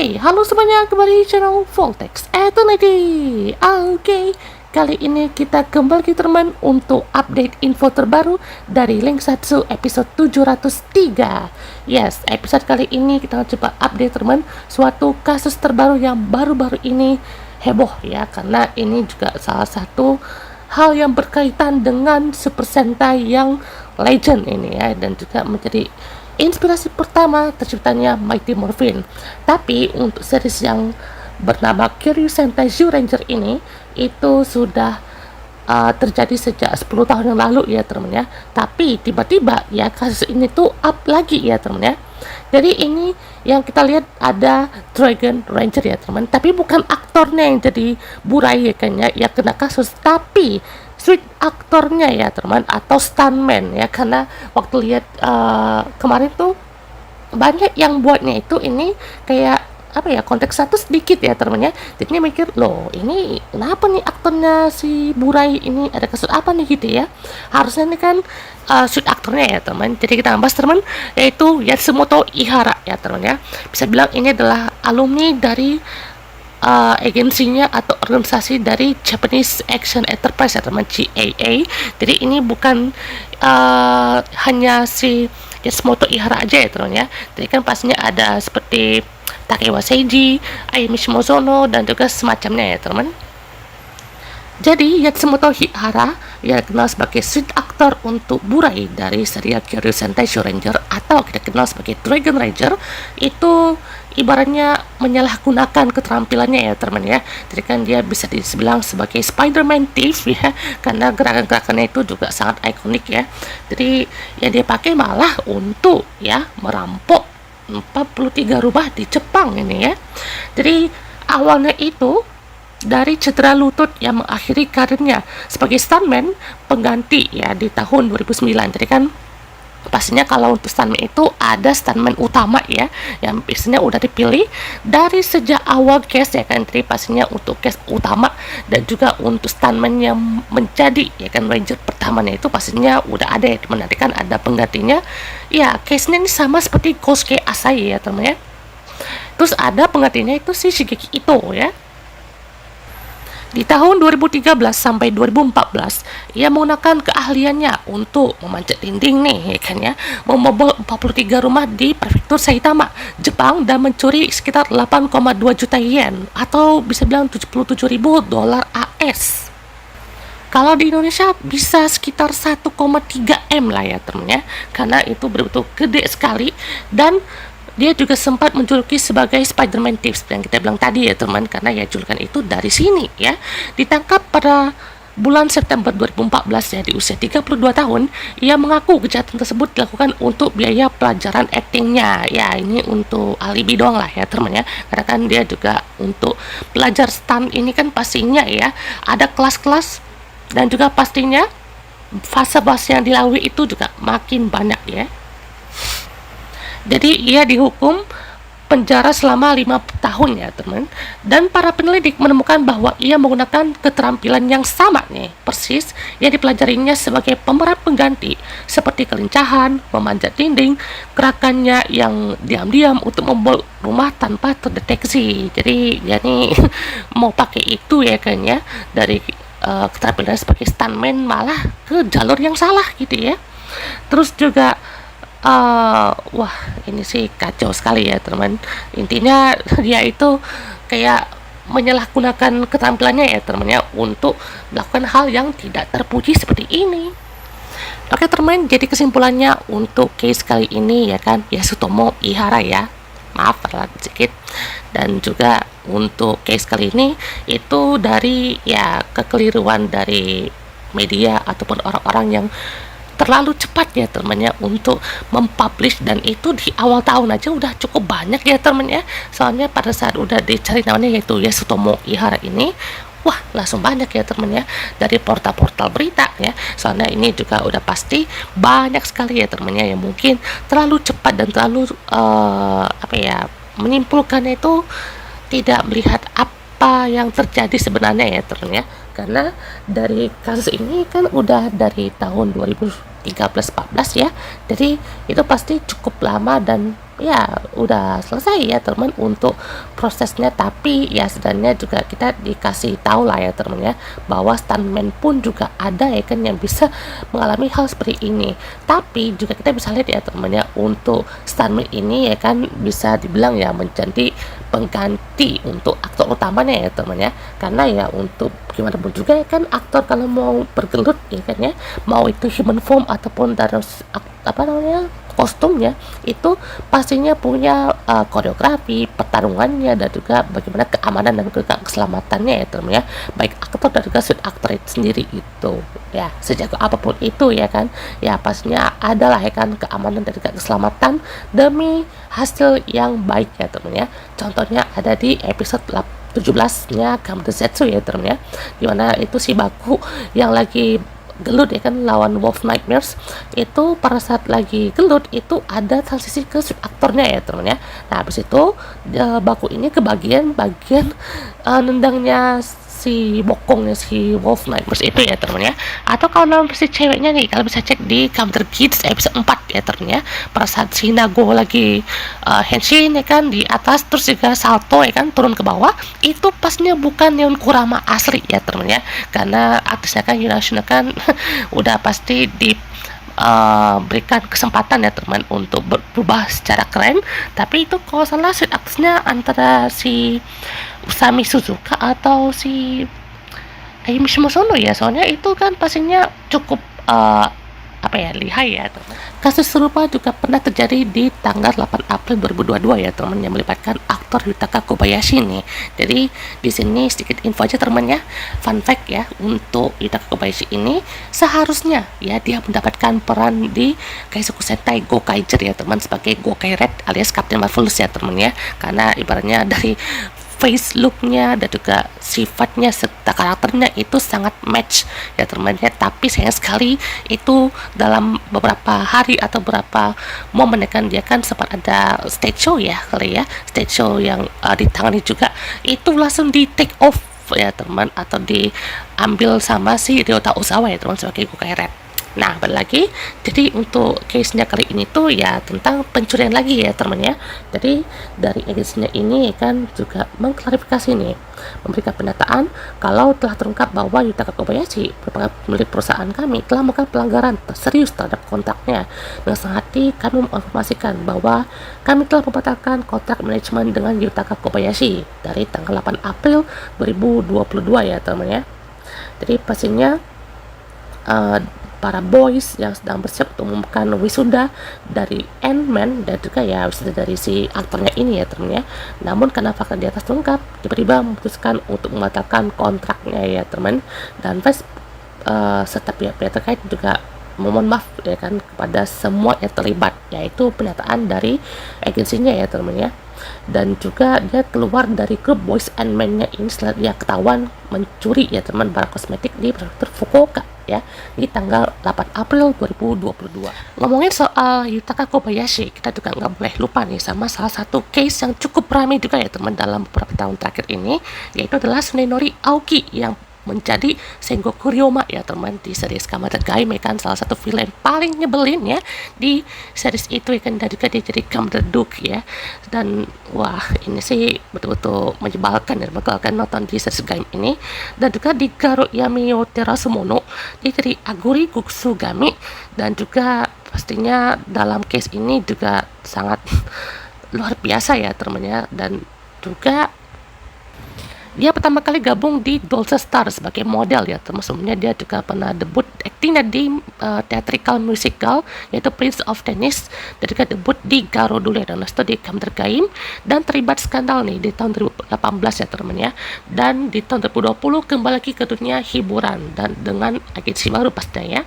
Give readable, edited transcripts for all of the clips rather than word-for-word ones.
Halo semuanya, kembali di channel Voltex Eternity. Kali ini kita kembali teman untuk update info terbaru dari Linksatsu episode 703. Yes, episode kali ini kita coba update teman suatu kasus terbaru yang baru-baru ini heboh ya, karena ini juga salah satu hal yang berkaitan dengan Super Sentai yang legend ini ya, dan juga menjadi inspirasi pertama terciptanya Mighty Morphin. Tapi untuk series yang bernama Kiryu Sentai Zyuranger ini itu sudah terjadi sejak 10 tahun yang lalu ya teman ya. Tapi tiba-tiba ya kasus ini tuh up lagi ya teman ya. Jadi ini yang kita lihat ada Dragon Ranger ya teman, tapi bukan aktornya yang jadi burai ya kan ya, kena kasus, tapi street aktornya ya teman, atau stuntman ya, karena waktu lihat kemarin tuh banyak yang buatnya itu ini kayak apa ya, konteks satu sedikit ya teman ya. Jadinya mikir, loh ini kenapa nih aktornya si burai ini, ada kasus apa nih gitu ya. Harusnya ini kan street aktornya ya teman. Jadi kita bahas teman, yaitu Yatsumoto Ihara ya teman ya. Bisa bilang ini adalah alumni dari agensinya atau organisasi dari Japanese Action Enterprise ya teman, JAA. Jadi ini bukan hanya si Yatsumoto Ihara aja ya teman ya. Jadi kan pastinya ada seperti Takewa Seiji, Ayumi Shimozono, dan juga semacamnya ya teman. Jadi Yatsumoto Ihara yang dikenal sebagai street actor untuk burai dari serial Kiryu Sentai Zyuranger atau kita kenal sebagai Dragon Ranger, itu ibaratnya menyalahgunakan keterampilannya ya teman ya. Jadi kan dia bisa dibilang sebagai Spider-Man thief ya, karena gerakan-gerakannya itu juga sangat ikonik ya. Jadi yang dia pakai malah untuk ya merampok 43 rumah di Jepang ini ya. Jadi awalnya itu dari cedera lutut yang mengakhiri karirnya sebagai stuntman pengganti ya di tahun 2009. Jadi kan pastinya kalau untuk stuntman itu ada stuntman utama ya, yang biasanya udah dipilih dari sejak awal cast ya kan. Jadi pastinya untuk cast utama dan juga untuk stuntman yang menjadi ya kan ranger pertamanya itu pastinya udah ada ya teman. Nanti kan ada penggantinya ya, case-nya ini sama seperti Kosuke Asai ya teman ya. Terus ada penggantinya itu si Shigeki Ito ya. Di tahun 2013 sampai 2014, ia menggunakan keahliannya untuk memanjat dinding nih, ya kan ya, membobol 43 rumah di prefektur Saitama, Jepang, dan mencuri sekitar 8,2 juta yen atau bisa bilang 77.000 dolar AS. Kalau di Indonesia bisa sekitar 1,3 M lah ya temen ya, karena itu betul-betul gede sekali. Dan dia juga sempat menjuluki sebagai Spider-Man Thief yang kita bilang tadi ya teman, karena ya julukan itu dari sini ya. Ditangkap pada bulan September 2014 ya, di usia 32 tahun. Ia mengaku kejahatan tersebut dilakukan untuk biaya pelajaran aktingnya ya, ini untuk alibi doang lah ya teman ya, karena kan dia juga untuk belajar stunt ini kan pastinya ya ada kelas-kelas, dan juga pastinya fase-fase yang dilalui itu juga makin banyak ya. Jadi ia dihukum penjara selama 5 tahun ya teman. Dan para penyelidik menemukan bahwa ia menggunakan keterampilan yang sama nih persis yang dipelajarinya sebagai pemeran pengganti, seperti kelincahan, memanjat dinding, gerakannya yang diam-diam untuk membobol rumah tanpa terdeteksi. Jadi ya nih mau pakai itu ya kan ya, dari keterampilan sebagai stuntman malah ke jalur yang salah gitu ya. Terus juga wah ini sih kacau sekali ya teman. Intinya dia itu kayak menyalahgunakan keterampilannya ya teman ya untuk melakukan hal yang tidak terpuji seperti ini. Oke teman, jadi kesimpulannya untuk case kali ini ya kan, Yatsutomo Ihara ya, maaf terlalu sedikit. Dan juga untuk case kali ini itu dari ya kekeliruan dari media ataupun orang-orang yang terlalu cepat ya teman ya untuk mempublish, dan itu di awal tahun aja udah cukup banyak ya teman ya. Soalnya pada saat udah dicari namanya yaitu Yatsutomo Ihara ini, wah langsung banyak ya teman ya dari portal-portal berita ya. Soalnya ini juga udah pasti banyak sekali ya teman ya yang mungkin terlalu cepat dan terlalu apa ya, menyimpulkannya itu tidak melihat apa yang terjadi sebenarnya ya teman ya. Karena dari kasus ini kan udah dari tahun 2013-14 ya, jadi itu pasti cukup lama dan ya udah selesai ya teman untuk prosesnya. Tapi ya sebenarnya juga kita dikasih tahu lah ya teman ya, bahwa stuntman pun juga ada ya kan yang bisa mengalami hal seperti ini. Tapi juga kita bisa lihat ya teman ya, untuk stuntman ini ya kan bisa dibilang ya menjadi pengganti untuk aktor utamanya ya teman ya, karena ya untuk gimana pun juga ya kan, aktor kalau mau bergelut ya kan ya, mau itu human form ataupun dari apa namanya kostumnya, itu pastinya punya koreografi pertarungannya dan juga bagaimana keamanan dan juga keselamatannya ya teman ya, baik aktor dan juga suit aktor itu sendiri itu ya, sejak apapun itu ya kan ya, pastinya adalah ya kan keamanan dan juga keselamatan demi hasil yang baik ya teman ya. Contohnya ada di episode 17-nya Kamen Zetsu ya teman ya, dimana itu si Baku yang lagi gelut ya kan lawan Wolf Nightmares, itu pada saat lagi gelut itu ada transisi ke sub aktornya ya teman ya. Nah habis itu Baku ini kebagian bagian nendangnya si bokongnya si Wolf Nightmares itu ya teman ya. Atau kalau dalam versi ceweknya nih, kalian bisa cek di Kamen Kids episode 4 ya teman ya, pada saat si Nago lagi henshin ya kan di atas, terus juga salto ya kan turun ke bawah, itu pasnya bukan Neon Kurama asli ya teman ya, karena artisnya kan Yunashina kan udah pasti di berikan kesempatan ya teman untuk berubah secara keren. Tapi itu kalau salah set aksesnya antara si Usami Suzuka atau si Ayumi Shimosono ya, soalnya itu kan pastinya cukup apa ya, lihai ya teman. Kasus serupa juga pernah terjadi di tanggal 8 April 2022 ya teman, yang melibatkan aktor Yutaka Kobayashi nih. Jadi di sini sedikit info aja teman ya, fun fact ya, untuk Yutaka Kobayashi ini seharusnya ya dia mendapatkan peran di Kaisuku Sentai Gokaiger ya teman, sebagai Gokai Red alias Captain Marvelous ya teman ya, karena ibaratnya dari face looknya dan juga sifatnya serta karakternya itu sangat match ya teman ya. Tapi sayang sekali itu dalam beberapa hari atau beberapa momen kan dia kan sempat ada stage show ya kali ya, stage show yang ditangani juga, itu langsung di take off ya teman, atau diambil sama si Ryota Ozawa ya teman sebagai Gokai Red. Nah, balik lagi, jadi untuk case-nya kali ini tuh ya tentang pencurian lagi ya teman ya. Jadi dari agensinya ini kan juga mengklarifikasi nih, memberikan pendataan kalau telah terungkap bahwa Yutaka Kobayashi merupakan pemilik perusahaan kami telah melakukan pelanggaran serius terhadap kontraknya. Dengan senang hati kami menginformasikan bahwa kami telah membatalkan kontrak manajemen dengan Yutaka Kobayashi dari tanggal 8 April 2022 ya teman ya. Jadi pastinya para boys yang sedang bersiap untuk mengumumkan wisuda dari Ant-Man dan juga ya wisuda dari si aktornya ini ya teman ya. Namun karena fakta di atas terungkap, tiba-tiba memutuskan untuk membatalkan kontraknya ya teman, dan Vice serta pihak-pihak terkait juga memohon maaf ya kan kepada semua yang terlibat, yaitu pernyataan dari agensinya ya teman ya. Dan juga dia keluar dari grup Boys and Men-nya ini setelah dia ketahuan mencuri ya teman barang kosmetik di prefektur Fukuoka ya di tanggal 8 April 2022. Ngomongin soal Yutaka Kobayashi, kita juga nggak boleh lupa nih sama salah satu case yang cukup ramai juga ya teman dalam beberapa tahun terakhir ini, yaitu adalah Tsunenori Aoki yang menjadi Sengoku Ryoma ya teman di series Kamen Gaime kan, salah satu villain paling nyebelin ya di series itu ya kan, dan juga dia jadi Kamen Duke ya. Dan wah ini sih betul-betul menyebalkan ya kan nonton di series Gaime ini. Dan juga di Garo Yamiyo Terasumono dia jadi Aguri Guksugami, dan juga pastinya dalam case ini juga sangat luar biasa ya temannya. Dan juga dia pertama kali gabung di Dolce Star sebagai model ya, termasuknya dia juga pernah debut aktingnya di theatrical musical yaitu Prince of Tennis, dan juga debut di Garo dulu ya, dan itu di Kamen Gaime, dan terlibat skandal nih di tahun 2018 ya teman ya. Dan di tahun 2020 kembali lagi ke dunia hiburan dan dengan agensi baru pastinya ya.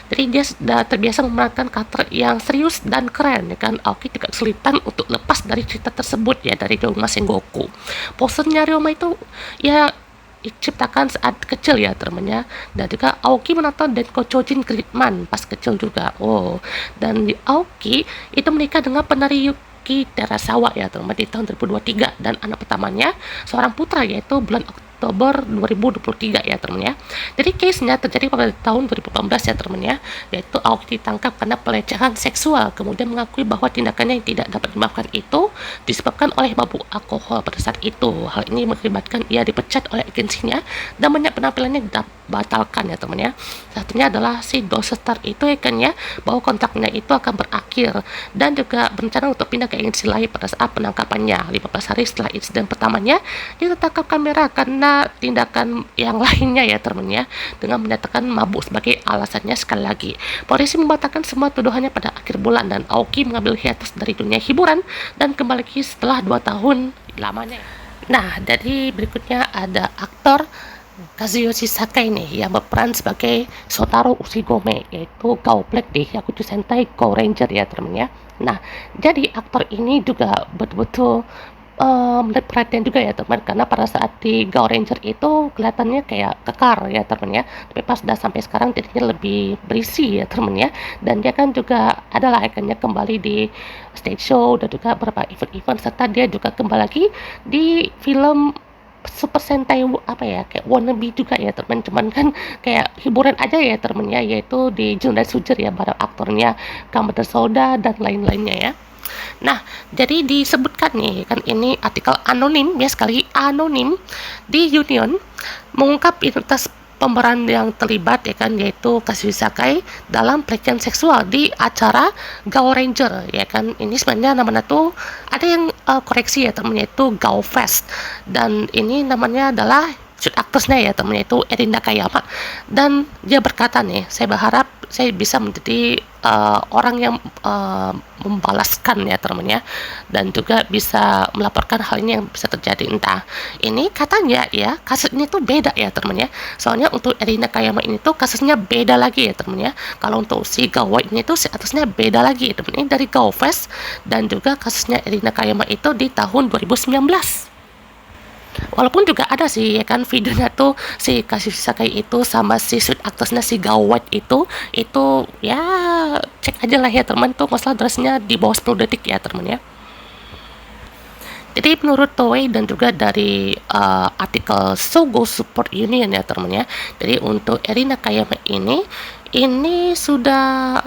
Jadi dia sudah terbiasa memerankan karakter yang serius dan keren ya kan. Aoki juga kesulitan untuk lepas dari cerita tersebut ya, dari Ryoma Sengoku. Posernya Ryoma itu ya diciptakan saat kecil ya temannya. Dan juga Aoki menonton Denko Chojin Gridman pas kecil juga. Oh, dan Aoki itu menikah dengan penari Yuki Terasawa ya teman di tahun 2023, dan anak pertamanya seorang putra yaitu bulan Oktober 2023 ya teman ya. Jadi case-nya terjadi pada tahun 2018 ya teman ya, yaitu Aoki ditangkap karena pelecehan seksual, kemudian mengakui bahwa tindakannya yang tidak dapat dimaafkan itu disebabkan oleh mabuk alkohol pada saat itu. Hal ini mengakibatkan ia dipecat oleh agensinya dan banyak penampilannya dibatalkan ya teman ya. Satunya adalah si Star itu ya kan ya, bahwa kontraknya itu akan berakhir dan juga berencana untuk pindah ke agensi lain pada saat penangkapannya. 15 hari setelah insiden pertamanya, dia tertangkap kamera karena tindakan yang lainnya ya teman ya, dengan menyatakan mabuk sebagai alasannya. Sekali lagi, polisi membatalkan semua tuduhannya pada akhir bulan dan Aoki mengambil hiatus dari dunia hiburan dan kembali lagi setelah 2 tahun lamanya. Nah, dari berikutnya ada aktor Kazuyoshi Sakai nih yang berperan sebagai Shotaro Ushigome, yaitu Gao Black di Yakuza Sentai Go Ranger ya teman ya. Nah, jadi aktor ini juga betul-betul menarik perhatian juga ya teman, karena pada saat di Go Ranger itu kelihatannya kayak kekar ya teman ya, tapi pas udah sampai sekarang jadinya lebih berisi ya teman ya. Dan dia kan juga adalah ikonnya kembali di stage show dan juga beberapa event-event, serta dia juga kembali lagi di film Super Sentai apa ya, kayak wannabe juga ya teman, cuman kan kayak hiburan aja ya teman ya, yaitu di Junrai Sujer ya, bareng aktornya Kamada Soda dan lain-lainnya ya. Nah, jadi disebutkan nih kan, ini artikel anonim ya, sekali anonim di Union mengungkap identitas pemeran yang terlibat ya kan, yaitu Kazuyoshi Sakai dalam pelecehan seksual di acara Gao Ranger ya kan. Ini sebenarnya namanya tuh ada yang koreksi ya temennya, itu Gao Fest, dan ini namanya adalah shoot actress-nya ya temennya itu Erin Nakayama. Dan dia berkata nih, saya berharap saya bisa menjadi orang yang membalaskan ya temennya, dan juga bisa melaporkan hal ini yang bisa terjadi. Entah ini katanya ya, kasus ini tuh beda ya temennya, soalnya untuk Erin Nakayama ini tuh kasusnya beda lagi ya temennya. Kalau untuk si Gao White ini tuh kasusnya beda lagi ya temennya, dari Gao Fest, dan juga kasusnya Erin Nakayama itu di tahun 2019. Walaupun juga ada sih ya kan videonya tuh si Kazuyoshi Sakai itu sama si sweet actressnya si Gao White itu ya cek aja lah ya teman, tuh masalah dressnya di bawah 10 detik ya teman ya. Jadi menurut Toei dan juga dari artikel Sogo Support Union ya teman ya, jadi untuk Erin Nakayama ini sudah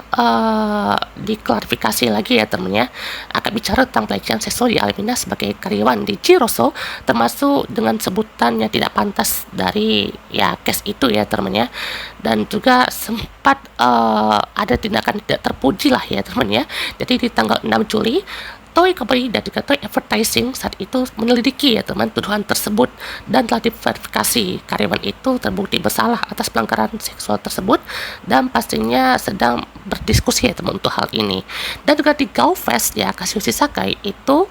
diklarifikasi lagi ya teman ya, akan bicara tentang pelecehan seksual di Almina sebagai karyawan di Jiroso, termasuk dengan sebutan yang tidak pantas dari ya case itu ya teman ya. Dan juga sempat ada tindakan tidak terpuji lah ya teman ya. Jadi di tanggal 6 Juli Toei Company dan juga Toei Advertising saat itu menyelidiki ya teman tuduhan tersebut, dan telah diverifikasi karyawan itu terbukti bersalah atas pelanggaran seksual tersebut, dan pastinya sedang berdiskusi ya teman untuk hal ini. Dan juga di Gao Fest ya, Kazuyoshi Sakai itu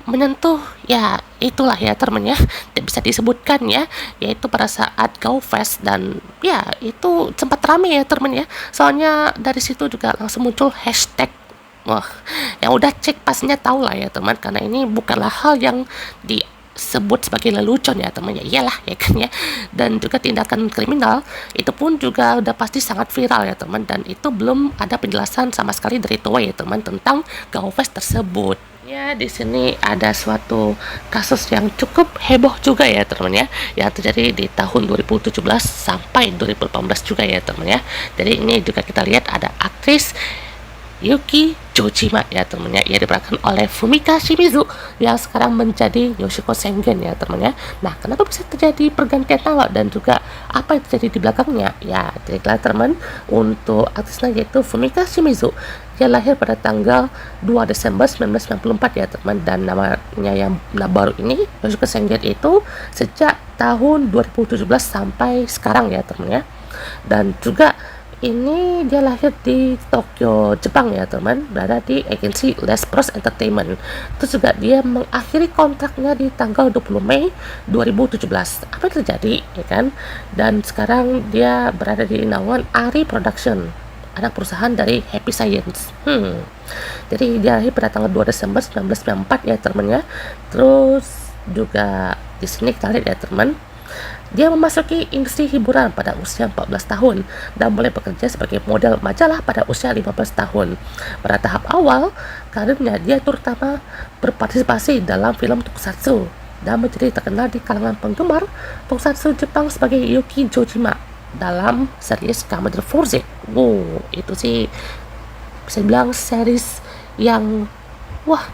menyentuh ya itulah ya teman ya, tidak bisa disebutkan ya, yaitu pada saat Gao Fest, dan ya itu sempat ramai ya teman ya, soalnya dari situ juga langsung muncul hashtag. Wah, yang udah cek pastinya tahu lah ya teman, karena ini bukanlah hal yang disebut sebagai lelucon ya teman ya, iyalah ya kan ya. Dan juga tindakan kriminal itu pun juga udah pasti sangat viral ya teman, dan itu belum ada penjelasan sama sekali dari Toei ya teman tentang Gao Fest tersebut. Ya, di sini ada suatu kasus yang cukup heboh juga ya teman ya, yang terjadi di tahun 2017 sampai 2018 juga ya teman ya. Jadi ini juga kita lihat ada aktris Yuki Jojima ya temennya, ia diperankan oleh Fumika Shimizu yang sekarang menjadi Yoshiko Sengen ya temennya. Nah, kenapa bisa terjadi pergantian nama dan juga apa yang terjadi di belakangnya? Ya, jadi teman, untuk aktrisnya yaitu Fumika Shimizu, dia lahir pada tanggal 2 Desember 1994 ya teman, dan namanya yang baru ini Yoshiko Sengen itu sejak tahun 2017 sampai sekarang ya teman ya. Dan juga ini dia lahir di Tokyo, Jepang ya teman, berada di agensi Les Pros Entertainment. Terus juga dia mengakhiri kontraknya di tanggal 20 Mei 2017. Apa yang terjadi ya kan? Dan sekarang dia berada di naungan Ari Production, anak perusahaan dari Happy Science. Jadi dia lahir pada tanggal 2 Desember 1994 ya teman ya. Terus juga di sini kita lihat ya teman, dia memasuki industri hiburan pada usia 14 tahun dan mulai bekerja sebagai model majalah pada usia 15 tahun. Pada tahap awal karirnya, dia terutama berpartisipasi dalam film tokusatsu dan menjadi terkenal di kalangan penggemar tokusatsu Jepang sebagai Yuki Jojima dalam series Kamen Rider Forze. Itu sih bisa bilang series yang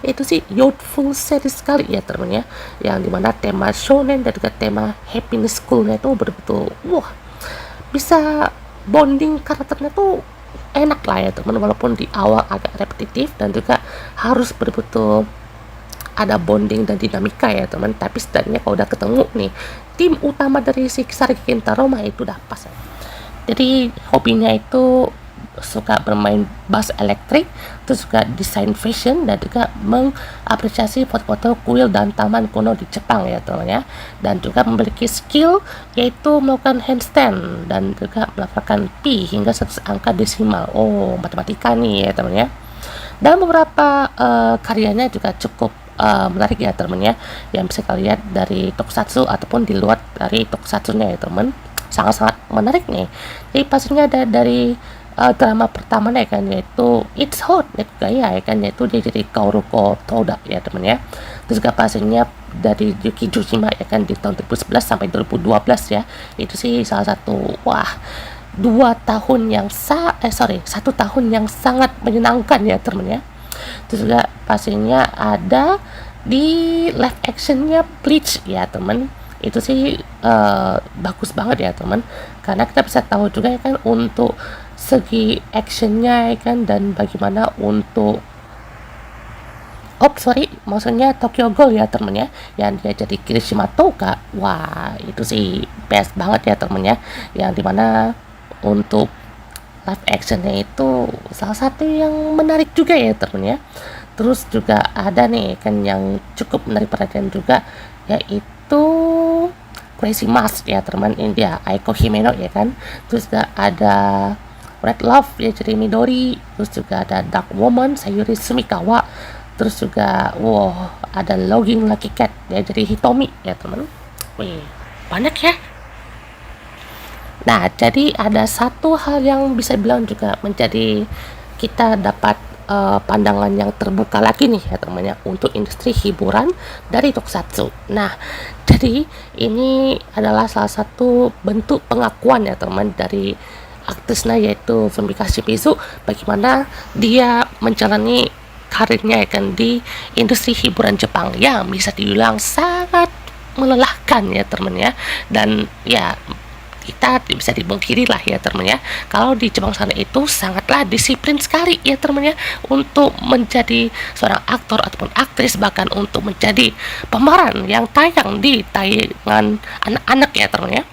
itu sih youthful series sekali ya teman ya, yang dimana tema shonen dan juga tema happiness schoolnya itu betul-betul bisa bonding karakternya tuh enak lah ya teman, walaupun di awal agak repetitif dan juga harus betul-betul ada bonding dan dinamika ya teman, tapi setidaknya kalau udah ketemu nih tim utama dari si Kisari Kintaro mah itu udah pas ya. Jadi hobinya itu suka bermain bass elektrik, terus juga desain fashion dan juga mengapresiasi foto-foto kuil dan taman kuno di Jepang ya teman ya, dan juga memiliki skill yaitu melakukan handstand dan juga melakukan pi hingga 100 angka desimal. Matematika nih ya teman ya. Dan beberapa karyanya juga cukup menarik ya teman ya, yang bisa kalian lihat dari tokusatsu ataupun di luar dari tokusatsunya ya teman, sangat-sangat menarik nih. Jadi pastinya ada dari drama pertamanya kan, yaitu It's Hot Nekugaya ya kan, yaitu dia jadi Kauruko Toda ya teman ya. Terus juga pastinya dari Yuki Jojima ya kan di tahun 2011 sampai 2012 ya. Itu sih salah satu 1 tahun yang sangat menyenangkan ya teman ya. Terus juga pastinya ada di live actionnya Bleach ya teman. Itu sih bagus banget ya teman, karena kita bisa tahu juga ya kan untuk segi actionnya ya kan, dan bagaimana untuk maksudnya Tokyo Ghoul ya temen ya, yang dia jadi Kirishima Toga. Itu sih best banget ya temen ya, yang dimana untuk live actionnya itu salah satu yang menarik juga ya temen ya. Terus juga ada nih kan yang cukup menarik perhatian juga, yaitu Crazy Mask ya teman, India Aiko Himeno ya kan. Terus juga ada Red Love ya jadi Midori, terus juga ada Dark Woman Sayuri Sumikawa, terus juga ada Logging Lucky Cat ya jadi Hitomi ya teman. Banyak ya. Nah, jadi ada satu hal yang bisa bilang juga menjadi kita dapat pandangan yang terbuka lagi nih ya teman ya, untuk industri hiburan dari tokusatsu. Nah, jadi ini adalah salah satu bentuk pengakuan ya teman dari aktrisnya, yaitu Fumika Shimizu, bagaimana dia menjalani karirnya ya kan di industri hiburan Jepang yang bisa dibilang sangat melelahkan ya teman ya. Dan ya kita bisa dipungkiri lah ya teman ya, kalau di Jepang sana itu sangatlah disiplin sekali ya teman ya, untuk menjadi seorang aktor ataupun aktris, bahkan untuk menjadi pemeran yang tayang di tayangan anak-anak ya teman ya.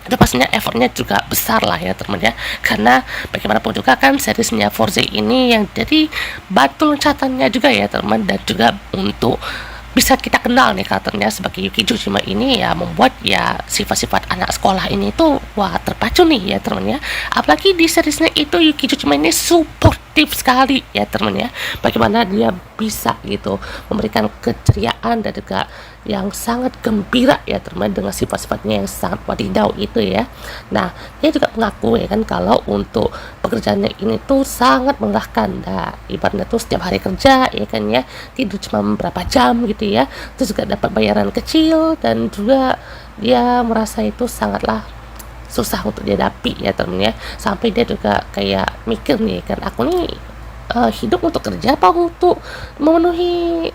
Itu pastinya effortnya juga besar lah ya teman ya, karena bagaimanapun juga kan seriesnya Forze ini yang jadi batu loncatannya juga ya teman, dan juga untuk bisa kita kenal nih karakternya sebagai Yuki Jojima ini ya, membuat ya sifat-sifat anak sekolah ini tuh terpacu nih ya teman ya. Apalagi di seriesnya itu Yuki Jojima ini suportif sekali ya teman ya, bagaimana dia bisa gitu memberikan keceriaan dan juga yang sangat gembira ya teman, dengan sifat-sifatnya yang sangat wadidaw itu ya. Nah, dia juga mengaku ya kan kalau untuk pekerjaannya ini tuh sangat melelahkan. Nah, ibaratnya tuh setiap hari kerja ya kan ya, tidur cuma beberapa jam gitu ya, terus juga dapat bayaran kecil, dan juga dia merasa itu sangatlah susah untuk dihadapi ya temen ya. Sampai dia juga kayak mikir nih kan, aku nih hidup untuk kerja apa untuk memenuhi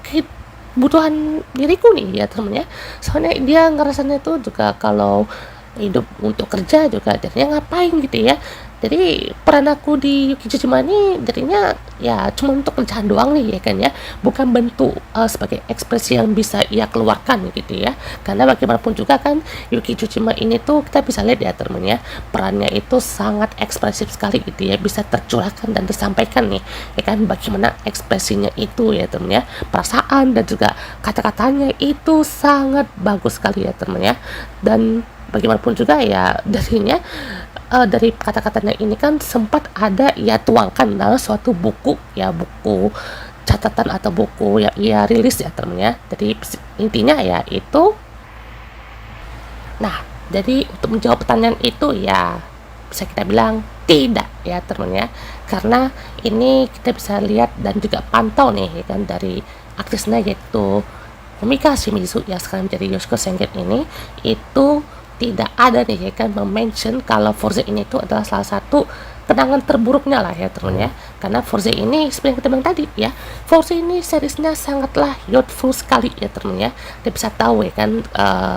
kebutuhan diriku nih ya temen ya. Soalnya dia ngerasanya tuh juga kalau hidup untuk kerja juga jadinya ngapain gitu ya. Jadi peran aku di Yuki Jojima ini jadinya ya cuma untuk kerjaan doang nih ya kan ya, bukan bentuk sebagai ekspresi yang bisa ia keluarkan gitu ya. Karena bagaimanapun juga kan Yuki Jojima ini tuh kita bisa lihat ya teman ya, perannya itu sangat ekspresif sekali gitu ya, bisa tercurahkan dan disampaikan nih ya kan, bagaimana ekspresinya itu ya teman ya, perasaan dan juga kata-katanya itu sangat bagus sekali ya teman ya. Dan bagaimanapun juga ya darinya dari kata-katanya ini kan sempat ada ia tuangkan dalam suatu buku ya, buku catatan atau buku yang ia rilis ya teman ya. Jadi intinya ya itu. Nah, jadi untuk menjawab pertanyaan itu ya bisa kita bilang tidak ya teman ya, karena ini kita bisa lihat dan juga pantau nih ya kan dari aktrisnya, yaitu Fumika Shimizu yang sekarang menjadi Yoshiko Senget ini itu tidak ada nih ya kan mention kalau Forza ini itu adalah salah satu kenangan terburuknya lah ya teman ya, karena Forza ini seperti yang kita bilang tadi ya, Forza ini seriesnya sangatlah youthful sekali ya teman ya. Dia bisa tahu ya kan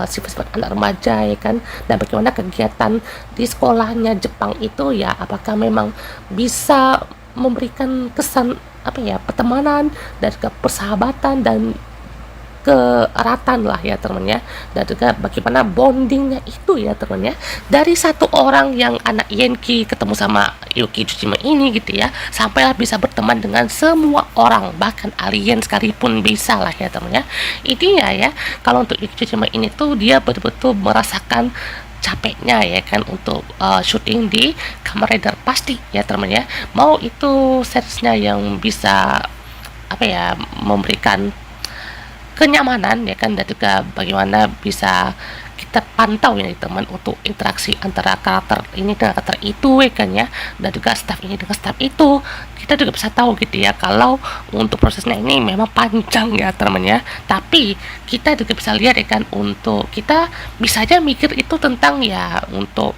sifat-sifat anak remaja ya kan, dan bagaimana kegiatan di sekolahnya Jepang itu ya, apakah memang bisa memberikan kesan apa ya, pertemanan dan juga persahabatan dan keeratan lah ya teman ya, dan juga bagaimana bondingnya itu ya teman ya, dari satu orang yang anak Yenki ketemu sama Yuki Tsushima ini gitu ya, sampailah bisa berteman dengan semua orang, bahkan alien sekalipun bisa lah ya teman ya. Intinya ya, kalau untuk Yuki Tsushima ini tuh dia betul-betul merasakan capeknya ya kan untuk syuting di Kamen Rider pasti ya teman ya, mau itu seriesnya yang bisa apa ya, memberikan kenyamanan ya kan, dan juga bagaimana bisa kita pantau ya teman untuk interaksi antara karakter ini dengan karakter itu ya kan ya, dan juga staff ini dengan staff itu, kita juga bisa tahu gitu ya kalau untuk prosesnya ini memang panjang ya teman ya. Tapi kita juga bisa lihat ya kan, untuk kita bisa aja mikir itu tentang ya untuk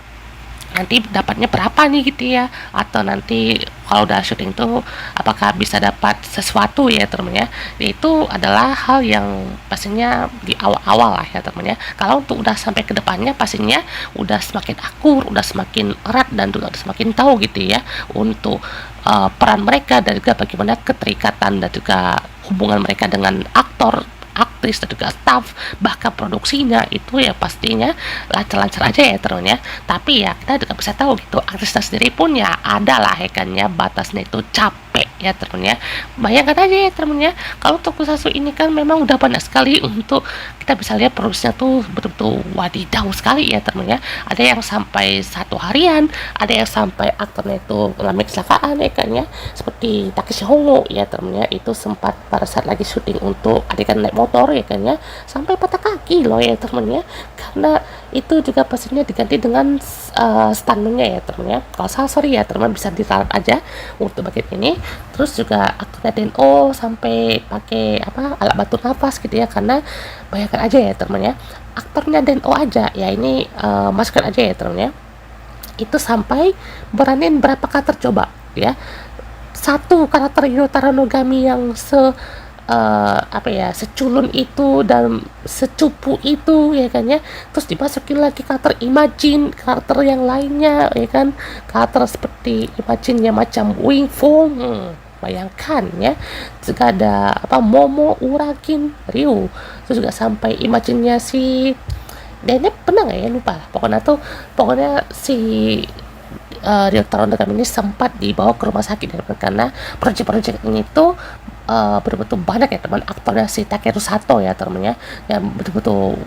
nanti dapatnya berapa nih gitu ya, atau nanti kalau udah syuting tuh apakah bisa dapat sesuatu ya teman ya. Itu adalah hal yang pastinya di awal-awal lah ya teman ya. Kalau untuk udah sampai ke depannya pastinya udah semakin akur, udah semakin erat, dan juga udah semakin tahu gitu ya untuk peran mereka, dan juga bagaimana keterikatan dan juga hubungan mereka dengan aktor, aktris, dan juga staff, bahkan produksinya itu ya pastinya lancar-lancar aja ya teman ya. Tapi ya kita juga bisa tahu gitu, aktrisnya sendiri pun ya ada lah ya kan ya, batasnya itu capek ya teman ya. Bayangkan aja ya teman ya, kalau tokusatsu ini kan memang udah banyak sekali, untuk kita bisa lihat produksinya tuh betul-betul wadidaw sekali ya teman ya. Ada yang sampai 1 harian, ada yang sampai aktornya itu mengalami kecelakaan ya kan ya, seperti Takeshi Hongo ya teman ya, itu sempat pada saat lagi syuting untuk adegan naik motor ya kan ya, sampai patah kaki loh ya teman ya, karena itu juga pastinya diganti dengan stuntnya ya teman ya. Kalau salah sorry ya teman, bisa diralat aja untuk bagian ini. Terus juga aktornya Deno sampai pakai apa, alat bantu nafas gitu ya, karena bayangkan aja ya teman ya, aktornya Deno aja ya ini masker aja ya teman ya, itu sampai beranin berapa karakter coba ya, satu karakter Yotaro Nogami yang apa ya, seculun itu dan secupu itu ya kan ya, terus dimasukin lagi karakter Imagine, karakter yang lainnya ya kan, karakter seperti Imagine nya macam Wing Fu, bayangkan ya, juga ada apa, Momo, Urakin, Ryu, terus juga sampai Imagine nya si Denep, pernah nggak ya, lupa pokoknya si Ryotaro Nogami ini sempat dibawa ke rumah sakit ya, karena proyek-proyek ini tuh betul-betul banyak ya teman, aktornya si Takeru Sato ya teman ya, yang betul-betul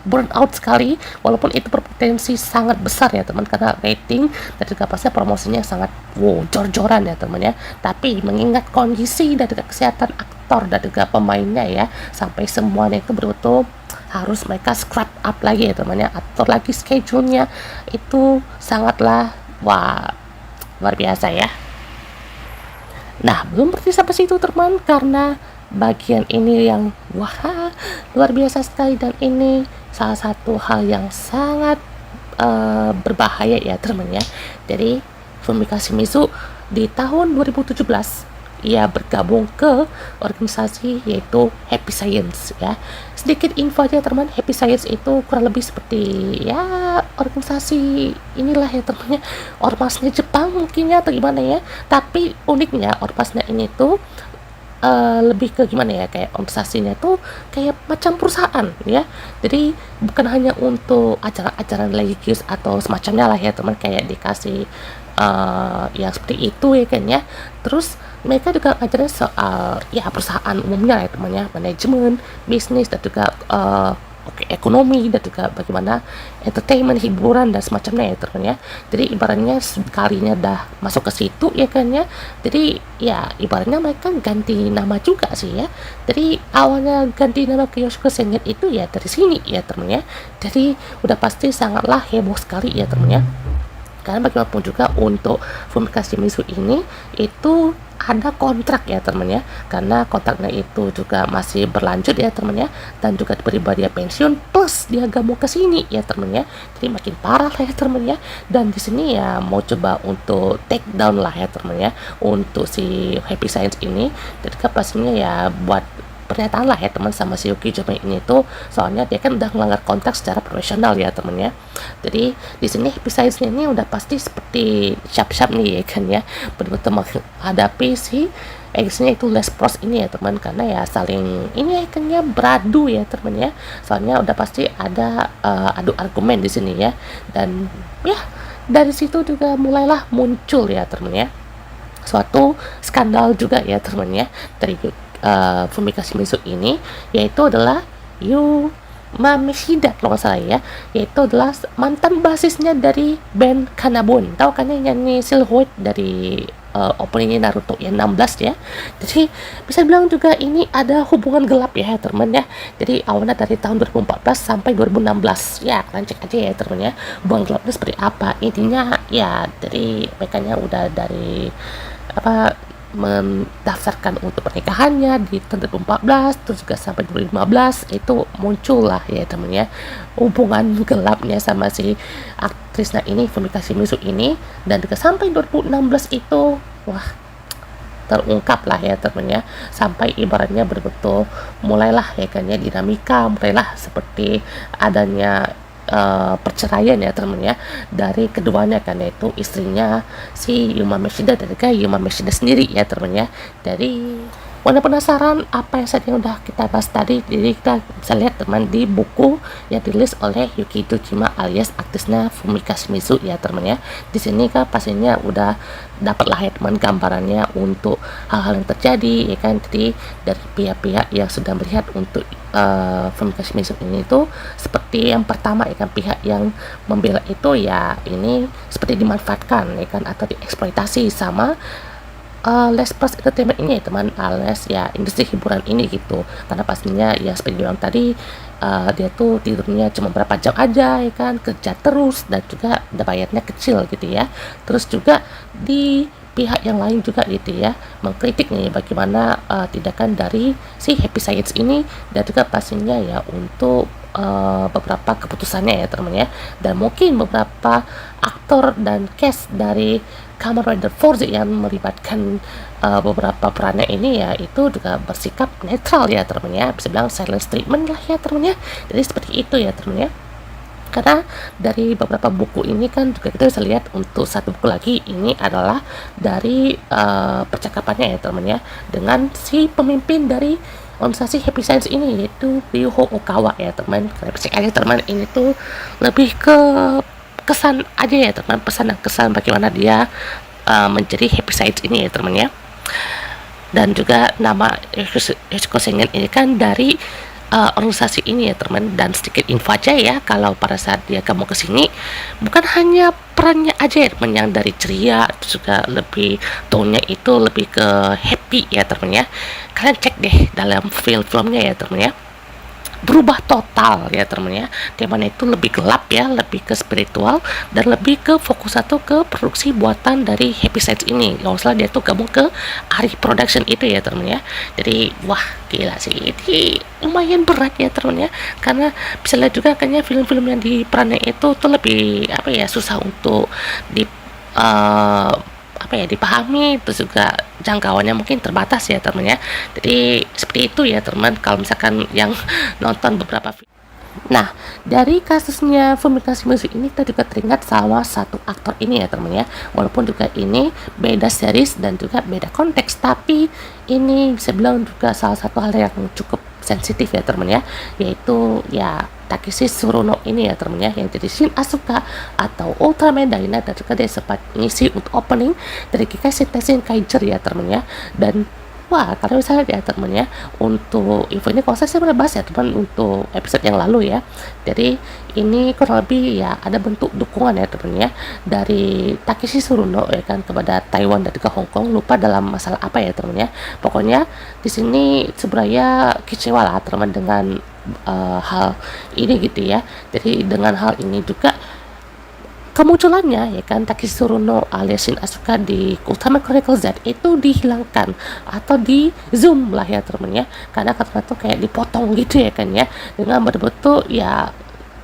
burn out sekali, walaupun itu berpotensi sangat besar ya teman, karena rating dan juga pasti promosinya sangat jor-joran ya teman ya. Tapi mengingat kondisi dan juga kesehatan aktor dan juga pemainnya ya, sampai semuanya itu betul-betul harus mereka scrap up lagi ya teman ya, atur lagi schedule-nya, itu sangatlah luar biasa ya. Nah, belum berhenti sampai situ teman, karena bagian ini yang luar biasa sekali, dan ini salah satu hal yang sangat berbahaya ya teman ya. Jadi Fumika Shimizu di tahun 2017 ia bergabung ke organisasi yaitu Happy Science ya. Sedikit info aja teman, Happy Science itu kurang lebih seperti ya organisasi inilah ya temannya, ormasnya Jepang mungkin ya, atau gimana ya. Tapi uniknya ormasnya ini tuh lebih ke gimana ya, kayak organisasinya tuh kayak macam perusahaan ya. Jadi bukan hanya untuk acara-acara religius atau semacamnya lah ya teman, kayak dikasih yang seperti itu ya kan ya. Terus mereka juga ngajarin soal ya perusahaan umumnya ya teman ya, manajemen, bisnis, dan juga ekonomi, dan juga bagaimana entertainment, hiburan, dan semacamnya ya teman ya. Jadi ibaratnya sekalinya dah masuk ke situ ya kan ya, jadi ya ibaratnya mereka ganti nama juga sih ya. Jadi awalnya ganti nama ke Yoshiko Senget itu ya dari sini ya teman ya. Jadi udah pasti sangatlah heboh sekali ya teman ya. Karena bagaimanapun juga untuk Fumika Shimizu ini itu ada kontrak ya teman ya, karena kontraknya itu juga masih berlanjut ya teman ya, dan juga tiba-tiba dia pensiun plus dia gak mau kesini ya teman ya, jadi makin parah lah ya teman ya. Dan di sini ya mau coba untuk take down lah ya teman ya untuk si Happy Science ini. Jadi kan pastinya ya buat pernyataan lah ya teman sama si Yuki Jome ini tuh, soalnya dia kan udah melanggar kontrak secara profesional ya teman ya. Jadi di sini Happy Science ini udah pasti seperti siap-siap nih ya kan ya, betul-betul menghadapi si ex-nya itu Les Pros ini ya teman, karena ya saling ini ya kan ya beradu ya teman ya, soalnya udah pasti ada adu argumen di sini ya. Dan ya dari situ juga mulailah muncul ya teman ya suatu skandal juga ya teman ya dari Fumika Shimizu ini, yaitu adalah Yuma Mishida kalau nggak salah ya, yaitu adalah mantan basisnya dari band Kanabun. Tahu kan yang nyanyi Silhouette dari openingnya Naruto yang 16 ya. Jadi bisa bilang juga ini ada hubungan gelap ya teman ya. Jadi awalnya dari tahun 2014 sampai 2016 ya, kalian cek aja ya teman ya hubungan gelapnya seperti apa. Intinya ya dari mereka udah dari mendaftarkan untuk pernikahannya di tahun 2014, terus juga sampai 2015 itu muncul lah ya temen ya hubungan gelapnya sama si aktrisnya ini Fumika Shimizu ini. Dan juga sampai 2016 itu wah terungkap lah ya temen ya, sampai ibaratnya betul-betul mulailah ya kan ya dinamika, mulailah seperti adanya perceraian ya teman ya dari keduanya, kan yaitu istrinya si Yuma Mishida dan juga Yuma Mishida sendiri ya teman ya. Dari Wanda penasaran apa yang tadi udah kita bahas tadi, jadi kita bisa lihat teman di buku yang ditulis oleh Yuki Tsushima alias aktrisnya Fumika Shimizu ya teman ya. Di sini kan pastinya udah dapat lah ya teman gambarannya untuk hal-hal yang terjadi ya kan. Jadi dari pihak-pihak yang sudah melihat untuk Fumika Shimizu ini itu seperti yang pertama ya kan, pihak yang membela itu ya ini seperti dimanfaatkan ya kan atau dieksploitasi sama Les Plus Entertainment ini ya teman, alias ya industri hiburan ini gitu. Karena pastinya ya seperti bilang tadi dia tuh tidurnya cuma berapa jam aja ya kan, kerja terus dan juga bayarnya kecil gitu ya. Terus juga di pihak yang lain juga gitu ya mengkritik nih bagaimana tindakan dari si Happy Science ini, dan juga pastinya ya untuk beberapa keputusannya ya teman ya. Dan mungkin beberapa aktor dan cast dari Kamen Rider Force yang melibatkan beberapa perannya ini ya itu juga bersikap netral ya teman ya, bisa bilang silent treatment lah ya teman ya. Jadi seperti itu ya teman ya. Karena dari beberapa buku ini kan juga kita bisa lihat untuk satu buku lagi ini adalah dari percakapannya ya teman ya dengan si pemimpin dari organisasi Happy Science ini, yaitu Ryuho Okawa ya teman. Karena percaya aja teman, ini tuh lebih ke kesan aja ya teman, pesan dan kesan bagaimana dia menjadi Happy Science ini ya teman ya. Dan juga nama Yoshiko Sengen ini kan dari organisasi ini ya teman. Dan sedikit info aja ya, kalau pada saat dia kamu kesini bukan hanya perannya aja ya teman yang dari ceria, juga lebih tone-nya itu lebih ke happy ya teman ya. Kalian cek deh dalam film-filmnya ya teman ya, berubah total ya teman ya. Temanya itu lebih gelap ya, lebih ke spiritual dan lebih ke fokus satu ke produksi buatan dari Happy Science ini. Kalau salah dia tuh gabung ke Ari Production itu ya teman ya. Jadi wah gila sih, ini lumayan berat ya teman ya, karena bisa lihat juga kayaknya film-film yang di perannya itu tuh lebih apa ya, susah untuk di dipahami, terus juga jangkauannya mungkin terbatas ya teman ya. Jadi seperti itu ya teman kalau misalkan yang nonton beberapa film. Nah, dari kasusnya Fumika Shimizu ini kita juga teringat sama satu aktor ini ya teman ya. Walaupun juga ini beda series dan juga beda konteks, tapi ini bisa bilang juga salah satu hal yang cukup sensitif ya teman ya, yaitu ya Takeshi Tsuruno ini ya teman ya, yang jadi Shin Asuka atau Ultraman Dyna, dan juga dia sempat ngisi untuk opening dari Kikashi Tenshin Kaiger ya teman ya. Dan wah, kalau misalnya ya teman ya, untuk info ini kalau saya pernah bahas ya teman untuk episode yang lalu ya. Jadi ini kurang lebih ya ada bentuk dukungan ya teman ya dari Takeshi Tsuruno ya kan kepada Taiwan dan juga Hong Kong, lupa dalam masalah apa ya teman ya. Pokoknya di sini sebenarnya kecewa lah teman dengan hal ini gitu ya. Jadi dengan hal ini juga kemunculannya ya kan Takeshi Runo alias Shin Asuka di Ultraman Chronicle Z itu dihilangkan atau di zoom lah ya teman ya, karena kata tuh kayak dipotong gitu ya kan ya, dengan betul-betul ya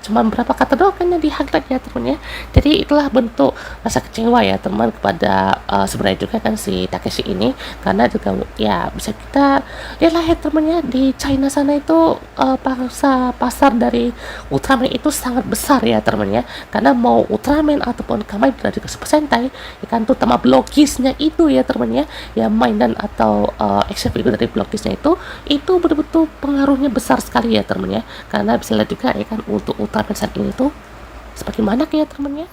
cuma berapa kata doang kan yang di highlight ya teman ya. Jadi itulah bentuk rasa kecewa ya teman kepada sebenarnya juga kan si Takeshi ini, karena juga ya bisa kita lihat lah ya teman ya, di China sana itu pasar dari Ultraman itu sangat besar ya teman ya, karena mau Ultraman ataupun Kamen Rider juga Super Sentai ya kan, terutama bloggisnya itu ya teman ya, ya mainan atau action figure dari bloggisnya itu betul-betul pengaruhnya besar sekali ya teman ya, karena bisa lihat juga ya kan untuk Ultraman saat ini tuh sebagaimana ya teman ya.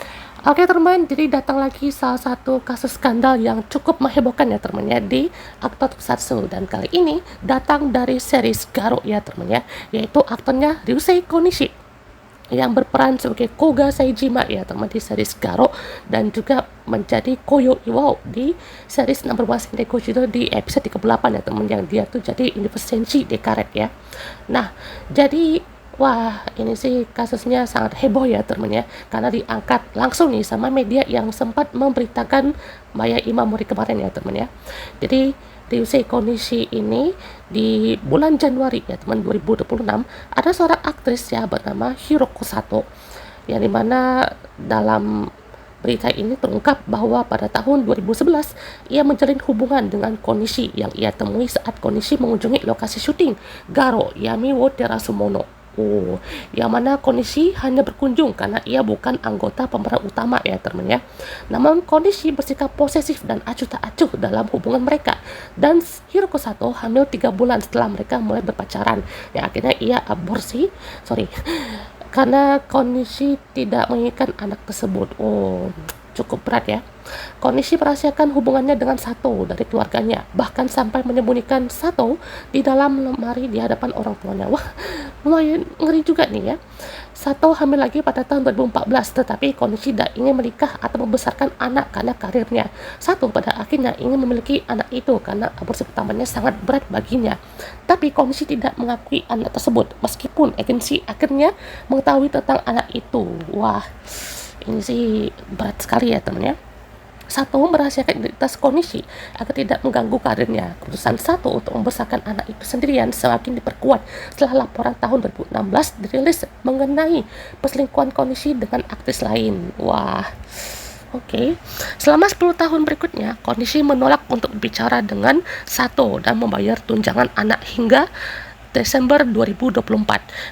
Oke teman, jadi datang lagi salah satu kasus skandal yang cukup menghebohkan ya teman ya di aktor Tokusatsu, dan kali ini datang dari series Garo ya teman ya, yaitu aktornya Ryusei Konishi yang berperan sebagai Koga Saejima ya teman di series Garo, dan juga menjadi Koyo Iwao di series Number One Sentai Gojiro di episode 38 ya teman, yang dia tuh jadi Universe Senshi Dekaret ya. Nah, jadi wah, ini sih kasusnya sangat heboh ya teman ya, karena diangkat langsung nih sama media yang sempat memberitakan Maya Imamori kemarin ya teman ya. Jadi Ryusei Konishi ini di bulan Januari ya teman 2026 ada seorang aktris ya bernama Hiroko Sato, yang dimana dalam berita ini terungkap bahwa pada tahun 2011 ia menjalin hubungan dengan Konishi yang ia temui saat Konishi mengunjungi lokasi syuting Garo Yami wo Terasumono. Yang mana Konishi hanya berkunjung karena ia bukan anggota pemeran utama ya teman ya. Namun Konishi bersikap posesif dan acuh tak acuh dalam hubungan mereka, dan Hiroko Sato hamil 3 bulan setelah mereka mulai berpacaran. Ya akhirnya ia aborsi, karena Konishi tidak menginginkan anak tersebut. Cukup berat ya. Konishi merahasiakan hubungannya dengan Sato dari keluarganya, bahkan sampai menyembunyikan Sato di dalam lemari di hadapan orang tuanya. Wah, lumayan ngeri juga nih ya. Sato hamil lagi pada tahun 2014, tetapi Konishi tidak ingin menikah atau membesarkan anak karena karirnya. Sato pada akhirnya ingin memiliki anak itu karena aborsi pertamanya sangat berat baginya. Tapi Konishi tidak mengakui anak tersebut, meskipun agensi akhirnya mengetahui tentang anak itu. Wah, ini sih berat sekali ya teman ya. Sato merahasiakan identitas Konishi agar tidak mengganggu karirnya. Keputusan Sato untuk membesarkan anak itu sendirian semakin diperkuat setelah laporan tahun 2016 dirilis mengenai perselingkuhan Konishi dengan aktris lain. Wah, oke. Selama 10 tahun berikutnya, Konishi menolak untuk berbicara dengan Sato dan membayar tunjangan anak hingga Desember 2024.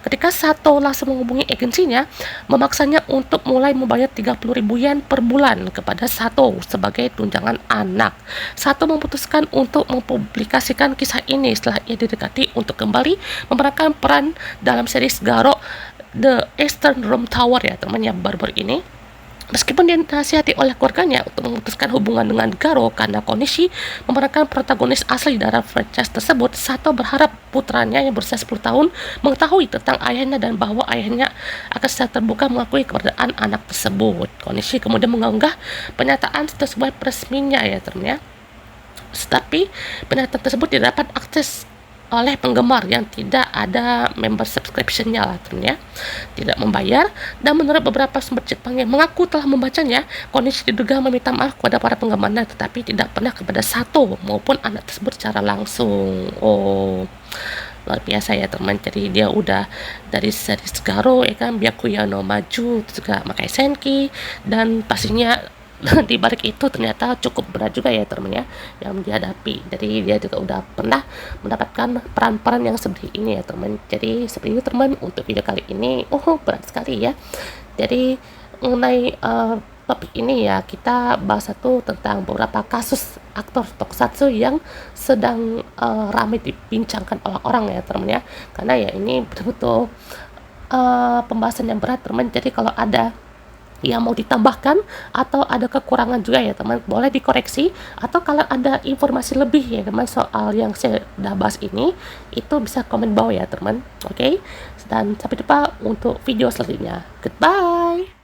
Ketika Sato langsung menghubungi agensinya, memaksanya untuk mulai membayar 30.000 yen per bulan kepada Sato sebagai tunjangan anak. Sato memutuskan untuk mempublikasikan kisah ini setelah ia didekati untuk kembali memerankan peran dalam series Garo The Eastern Room Tower ya teman yang baru-baru ini. Meskipun dia dinasihati oleh keluarganya untuk memutuskan hubungan dengan Garo karena Konishi memerankan protagonis asli dalam franchise tersebut, Sato berharap putranya yang berusia 10 tahun mengetahui tentang ayahnya dan bahwa ayahnya akan secara terbuka mengakui keberadaan anak tersebut. Konishi kemudian mengunggah pernyataan sesuai resminya ya teman ya. Tetapi pernyataan tersebut tidak dapat akses oleh penggemar yang tidak ada member subscription-nya lah teman ya, tidak membayar. Dan menurut beberapa sumber Jepang yang mengaku telah membacanya, Konishi diduga meminta maaf kepada para penggemarnya tetapi tidak pernah kepada Sato maupun anak tersebut secara langsung. Luar biasa ya teman. Jadi dia udah dari series Garo ya kan, Byakuya no Maju, juga Makai Senki, dan pastinya di balik itu ternyata cukup berat juga ya teman ya yang dihadapi. Jadi dia juga udah pernah mendapatkan peran-peran yang seperti ini ya teman. Jadi seperti itu teman untuk video kali ini. Berat sekali ya. Jadi mengenai topik ini ya, kita bahas satu tentang beberapa kasus aktor tokusatsu yang sedang ramai dibincangkan oleh orang ya teman ya, karena ya ini betul-betul pembahasan yang berat teman. Jadi kalau ada yang mau ditambahkan atau ada kekurangan juga ya teman, boleh dikoreksi, atau kalau ada informasi lebih ya teman soal yang saya udah bahas ini, itu bisa komen bawah ya teman. Oke, dan sampai jumpa untuk video selanjutnya. Goodbye.